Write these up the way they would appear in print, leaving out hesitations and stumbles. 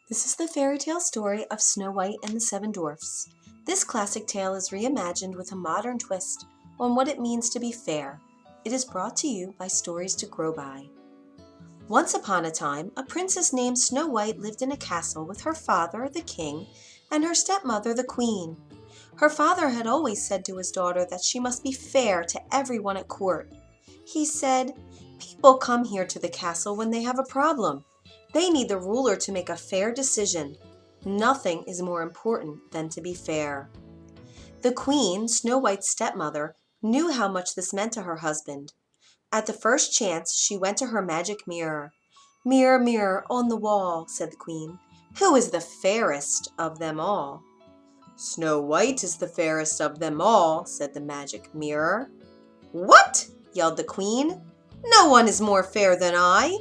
This is the fairy tale story of Snow White and the Seven Dwarfs. This classic tale is reimagined with a modern twist on what it means to be fair. It is brought to you by Stories to Grow By. Once upon a time, a princess named Snow White lived in a castle with her father, the king, and her stepmother, the queen. Her father had always said to his daughter that she must be fair to everyone at court. He said, "People come here to the castle when they have a problem. They need the ruler to make a fair decision. Nothing is more important than to be fair." The queen, Snow White's stepmother, knew how much this meant to her husband. At the first chance, she went to her magic mirror. "Mirror, mirror on the wall," said the queen, "who is the fairest of them all?" "Snow White is the fairest of them all," said the magic mirror. "What?" yelled the queen. "No one is more fair than I."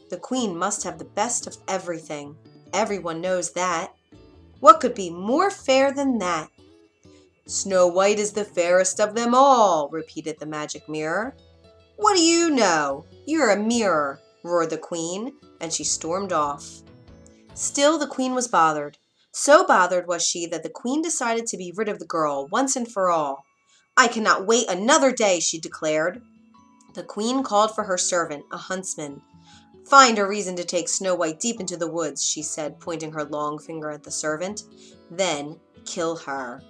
The queen must have the best of everything. Everyone knows that. What could be more fair than that? "Snow White is the fairest of them all," repeated the magic mirror. "What do you know? You're a mirror," roared the queen, and she stormed off. Still, the queen was bothered. So bothered was she that the queen decided to be rid of the girl once and for all. "I cannot wait another day," she declared. The queen called for her servant, a huntsman. "Find a reason to take Snow White deep into the woods," she said, pointing her long finger at the servant. "Then kill her."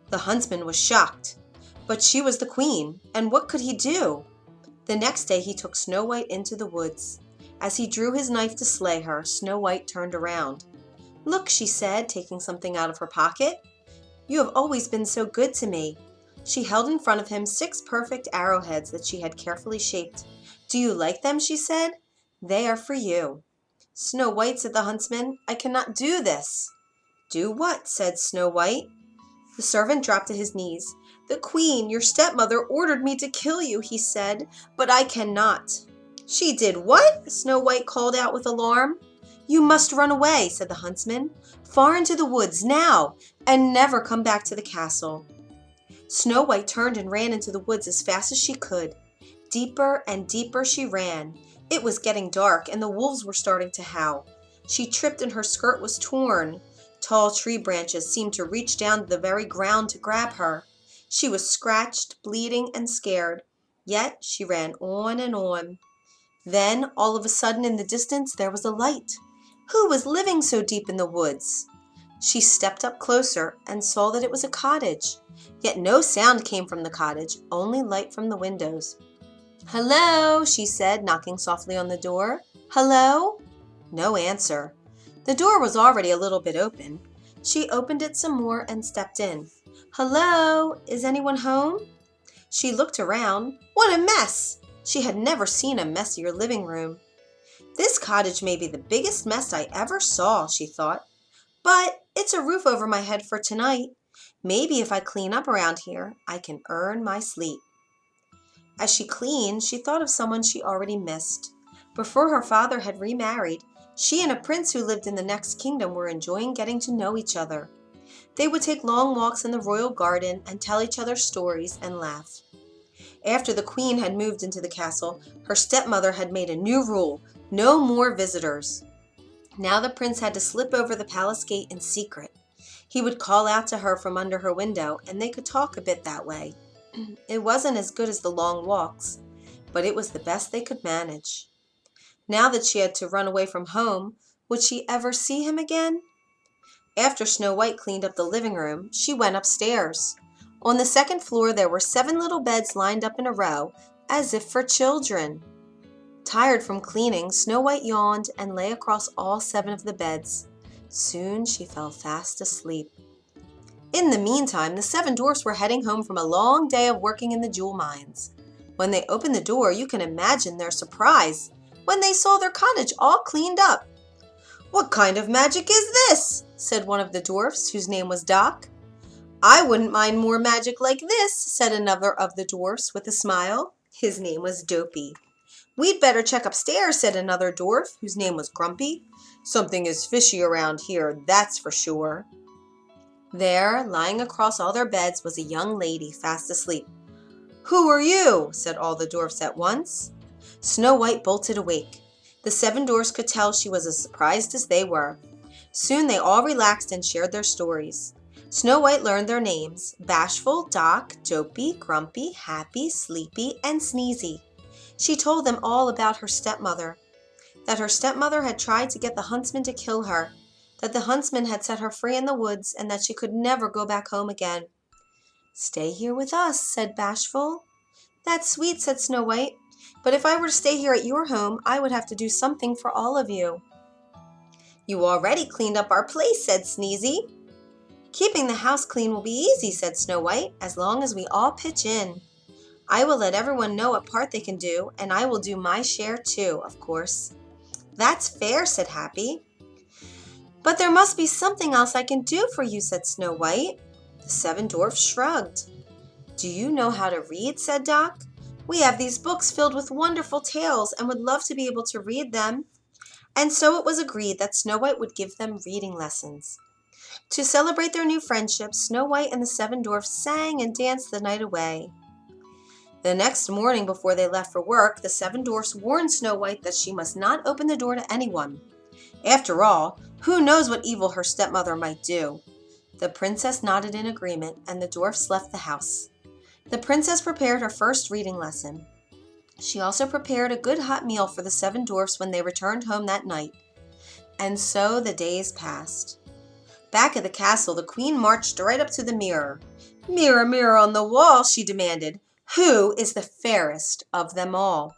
The huntsman was shocked. But she was the queen, and what could he do? The next day he took Snow White into the woods. As he drew his knife to slay her, Snow White turned around. "Look," she said, taking something out of her pocket. "You have always been so good to me." She held in front of him 6 perfect arrowheads that she had carefully shaped. "Do you like them?" she said. "They are for you." "Snow White," said the huntsman, "I cannot do this." "Do what?" said Snow White. The servant dropped to his knees. "The queen, your stepmother, ordered me to kill you," he said, "but I cannot." "She did what?" Snow White called out with alarm. "You must run away," said the huntsman, "far into the woods now, and never come back to the castle." Snow White turned and ran into the woods as fast as she could. Deeper and deeper she ran. It was getting dark, and the wolves were starting to howl. She tripped and her skirt was torn. Tall tree branches seemed to reach down to the very ground to grab her. She was scratched, bleeding, and scared. Yet she ran on and on. Then, all of a sudden, in the distance, there was a light. Who was living so deep in the woods? She stepped up closer and saw that it was a cottage. Yet no sound came from the cottage, only light from the windows. "Hello," she said, knocking softly on the door. "Hello?" No answer. The door was already a little bit open. She opened it some more and stepped in. "Hello? Is anyone home?" She looked around. What a mess! She had never seen a messier living room. "This cottage may be the biggest mess I ever saw," she thought. "But it's a roof over my head for tonight. Maybe if I clean up around here, I can earn my sleep." As she cleaned, she thought of someone she already missed. Before her father had remarried, she and a prince who lived in the next kingdom were enjoying getting to know each other. They would take long walks in the royal garden and tell each other stories and laugh. After the queen had moved into the castle, her stepmother had made a new rule: no more visitors. Now the prince had to slip over the palace gate in secret. He would call out to her from under her window, and they could talk a bit that way. It wasn't as good as the long walks, but it was the best they could manage. Now that she had to run away from home, would she ever see him again? After Snow White cleaned up the living room, she went upstairs. On the second floor there were 7 little beds lined up in a row, as if for children. Tired from cleaning, Snow White yawned and lay across all 7 of the beds. Soon she fell fast asleep. In the meantime, the 7 dwarfs were heading home from a long day of working in the jewel mines. When they opened the door, you can imagine their surprise when they saw their cottage all cleaned up. "What kind of magic is this?" said one of the dwarfs, whose name was Doc. "I wouldn't mind more magic like this," said another of the dwarfs with a smile. His name was Dopey. "We'd better check upstairs," said another dwarf, whose name was Grumpy. "Something is fishy around here, that's for sure." There, lying across all their beds, was a young lady fast asleep. "Who are you?" said all the dwarfs at once. Snow White bolted awake. The 7 dwarfs could tell she was as surprised as they were. Soon they all relaxed and shared their stories. Snow White learned their names: Bashful, Doc, Dopey, Grumpy, Happy, Sleepy, and Sneezy. She told them all about her stepmother, that her stepmother had tried to get the huntsman to kill her, that the huntsman had set her free in the woods, and that she could never go back home again. "Stay here with us," said Bashful. "That's sweet," said Snow White, "but if I were to stay here at your home, I would have to do something for all of you." "You already cleaned up our place," said Sneezy. "Keeping the house clean will be easy," said Snow White, "as long as we all pitch in. I will let everyone know what part they can do, and I will do my share too, of course." "That's fair," said Happy. "But there must be something else I can do for you," said Snow White. The Seven Dwarfs shrugged. "Do you know how to read?" said Doc. "We have these books filled with wonderful tales and would love to be able to read them." And so it was agreed that Snow White would give them reading lessons. To celebrate their new friendship, Snow White and the Seven Dwarfs sang and danced the night away. The next morning before they left for work, the Seven Dwarfs warned Snow White that she must not open the door to anyone. After all, who knows what evil her stepmother might do? The princess nodded in agreement, and the dwarfs left the house. The princess prepared her first reading lesson. She also prepared a good hot meal for the Seven Dwarfs when they returned home that night. And so the days passed. Back at the castle, the queen marched right up to the mirror. "Mirror, mirror on the wall," she demanded, "who is the fairest of them all?"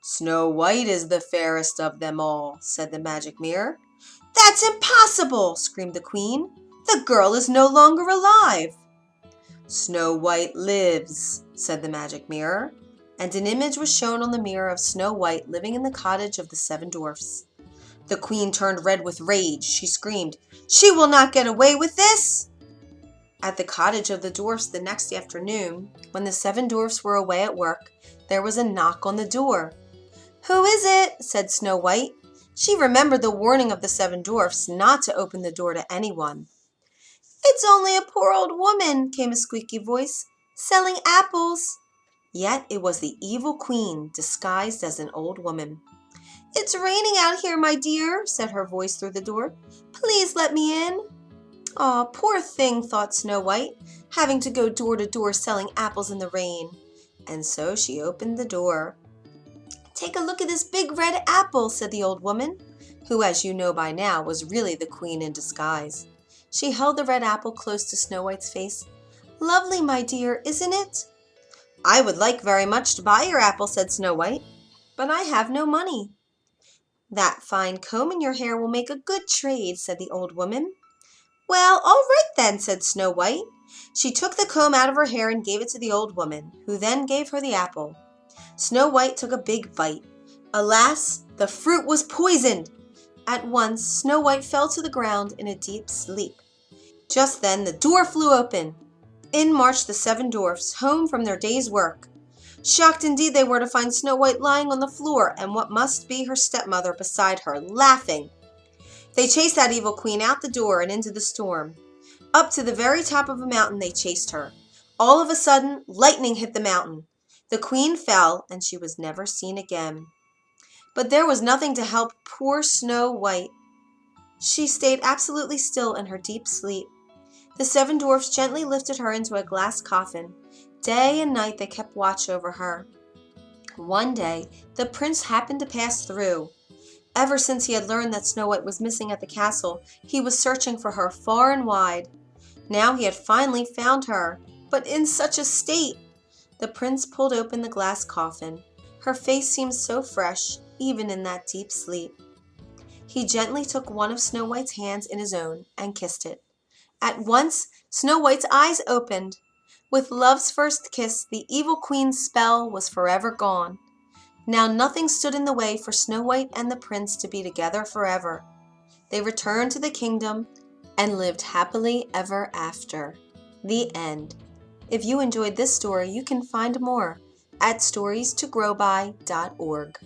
"Snow White is the fairest of them all," said the magic mirror. "That's impossible!" screamed the queen. "The girl is no longer alive." "Snow White lives," said the magic mirror, and an image was shown on the mirror of Snow White living in the cottage of the Seven Dwarfs. The queen turned red with rage. She screamed, "She will not get away with this!" At the cottage of the dwarfs the next afternoon, when the Seven Dwarfs were away at work, there was a knock on the door. "Who is it?" said Snow White. She remembered the warning of the Seven Dwarfs not to open the door to anyone. "It's only a poor old woman," came a squeaky voice, "selling apples." Yet it was the evil queen, disguised as an old woman. "It's raining out here, my dear," said her voice through the door. "Please let me in." "Aw, poor thing," thought Snow White, having to go door to door selling apples in the rain. And so she opened the door. "Take a look at this big red apple," said the old woman, who, as you know by now, was really the queen in disguise. She held the red apple close to Snow White's face. "Lovely, my dear, isn't it?" "I would like very much to buy your apple," said Snow White, "but I have no money." "That fine comb in your hair will make a good trade," said the old woman. "Well, all right then," said Snow White. She took the comb out of her hair and gave it to the old woman, who then gave her the apple. Snow White took a big bite. Alas, the fruit was poisoned! At once, Snow White fell to the ground in a deep sleep. Just then the door flew open. In marched the Seven Dwarfs, home from their day's work. Shocked indeed they were to find Snow White lying on the floor and what must be her stepmother beside her, laughing. They chased that evil queen out the door and into the storm. Up to the very top of a mountain they chased her. All of a sudden, lightning hit the mountain. The queen fell, and she was never seen again. But there was nothing to help poor Snow White. She stayed absolutely still in her deep sleep. The Seven Dwarfs gently lifted her into a glass coffin. Day and night they kept watch over her. One day, the prince happened to pass through. Ever since he had learned that Snow White was missing at the castle, he was searching for her far and wide. Now he had finally found her, but in such a state! The prince pulled open the glass coffin. Her face seemed so fresh, even in that deep sleep. He gently took one of Snow White's hands in his own and kissed it. At once, Snow White's eyes opened. With love's first kiss, the evil queen's spell was forever gone. Now nothing stood in the way for Snow White and the prince to be together forever. They returned to the kingdom and lived happily ever after. The end. If you enjoyed this story, you can find more at storiestogrowby.org.